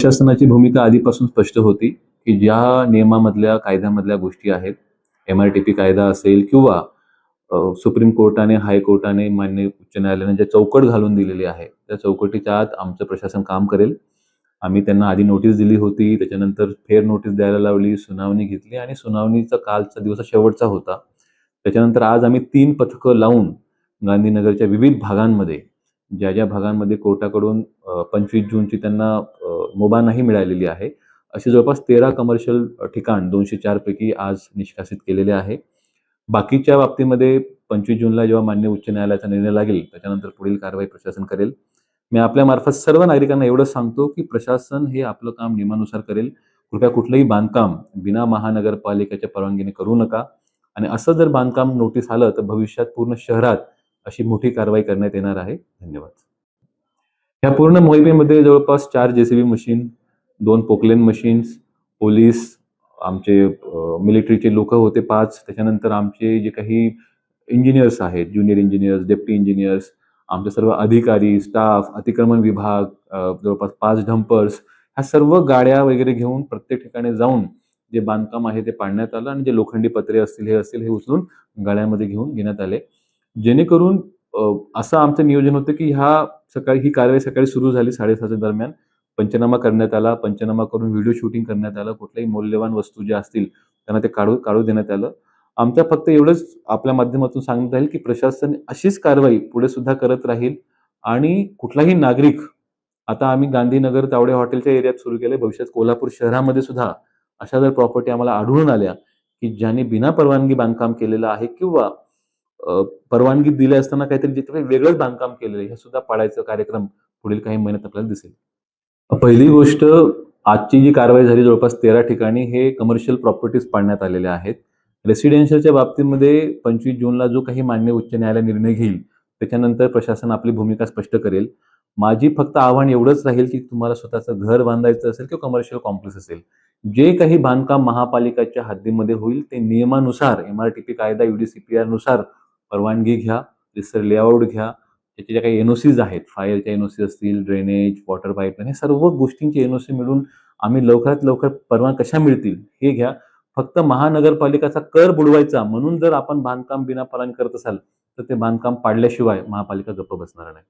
शासनाची भूमिका आधीपासून स्पष्ट होती, की ज्या नियमामधल्या, कायद्यामधल्या गोष्टी आहेत, एम-आर-टी-पी कायदा असेल किंवा सुप्रीम कोर्टाने, हायकोर्टाने, माननीय उच्च न्यायालयाने ज्या चौकट घालून दिलेली आहे, त्या चौकटीच्या आत आमचं प्रशासन काम करेल. आम्ही त्यांना आधी नोटीस दिली होती, त्याच्यानंतर फेर नोटीस द्यायला लावली, सुनावणी घेतली आणि सुनावणीचा कालचा दिवस शेवटचा होता. त्याच्यानंतर आज आम्ही 3 पथकं लावून गांधीनगरच्या विविध भागांमध्ये, ज्या भागांमध्ये कोर्टाकडून 25 जूनची त्यांना मुभा नाही मिळालेली आहे, अशी जवळपास 13 कमर्शियल ठिकाण 204 पैकी आज निष्कासित केलेले आहे. बाकीच्या बाबतीमध्ये 25 जूनला जेव्हा माननीय उच्च न्यायालयाचा निर्णय लागेल, त्याच्यानंतर पुढील कारवाई प्रशासन करेल. मी आपल्यामार्फत सर्व नागरिकांना एवढंच सांगतो, की प्रशासन हे आपलं काम नियमानुसार करेल. कृपया कुठलंही बांधकाम बिना महानगरपालिकेच्या परवानगीने करू नका आणि असं जर बांधकाम नोटीस आलं, तर भविष्यात पूर्ण शहरात अशी मोठी कारवाई करण्यात येणार आहे. धन्यवाद. या पूर्ण मोहिमेमध्ये जवळपास 4 JCB machine, 2 Poclain machines, police, आमचे मिलिटरीचे लोकं होते 5. त्याच्यानंतर आमचे जे काही इंजिनिअर्स आहेत, ज्युनियर इंजिनिअर्स, डेप्टी इंजिनिअर्स, आमचे सर्व अधिकारी, स्टाफ, अतिक्रमण विभाग, जवळपास 5 डंपर्स, ह्या सर्व गाड्या वगैरे घेऊन प्रत्येक ठिकाणी जाऊन जे बांधकाम आहे ते पाडण्यात आलं आणि जे लोखंडी पत्रे असतील, हे उचलून गाड्यांमध्ये घेऊन घेण्यात आले. जेणेकरून असं आमचं नियोजन होतं, की ही कारवाई सकाळी सुरू झाली 7:30च्या दरम्यान. पंचनामा करण्यात आला. पंचनामा करून व्हिडिओ शूटिंग करण्यात आलं. कुठल्याही मौल्यवान वस्तू ज्या असतील त्यांना ते काढू देण्यात आलं. आमच्या फक्त एवढंच आपल्या माध्यमातून सांगण्यात राहील, की प्रशासन अशीच कारवाई पुढे सुद्धा करत राहील आणि कुठलाही नागरिक आता आम्ही गांधीनगर तावडे हॉटेलच्या एरियात सुरू केलंय. भविष्यात कोल्हापूर शहरामध्ये सुद्धा अशा जर प्रॉपर्टी आम्हाला आढळून आल्या, की ज्यांनी बिना परवानगी बांधकाम केलेलं आहे किंवा परवानगी दिली असताना काहीतरी जिथे वेगळंच बांधकाम केलेलं आहे, हे सुद्धा पाडायचा कार्यक्रम पुढील काही महिन्यात आपल्याला दिसेल. पहिली गोष्ट, आजची जी कारवाई झाली जवळपास 13 ठिकाणी हे कमर्शियल प्रॉपर्टीज पाडण्यात आलेल्या आहेत. रेसिडेन्शियलच्या बाबतीमध्ये 25 जूनला जो काही माननीय उच्च न्यायालय निर्णय घेईल, त्याच्यानंतर प्रशासन आपली भूमिका स्पष्ट करेल. माझी फक्त आव्हान एवढंच राहील, की तुम्हाला स्वतःचं घर बांधायचं असेल किंवा कमर्शियल कॉम्प्लेक्स असेल, जे काही बांधकाम महापालिकेच्या हद्दीमध्ये होईल ते नियमानुसार एम-आर-टी-पी कायदा, नुसार परवानगी घ्या, रिसर लेआउट घ्या. त्याचे ज्या काही एन-ओ-सीज आहेत, फायरच्या एन-ओ-सी असतील, ड्रेनेज, वॉटर पाईपलाईन, हे सर्व गोष्टींची एन-ओ-सी मिळून आम्ही लवकरात लवकर परवानग्या कशा मिळतील हे घ्या. फक्त महानगरपालिकेचा कर बुडवायचा म्हणून जर आपण बांधकाम बिना परवानगी करत असाल, तर ते बांधकाम पाडल्याशिवाय महापालिका गप्प बसणार नाही.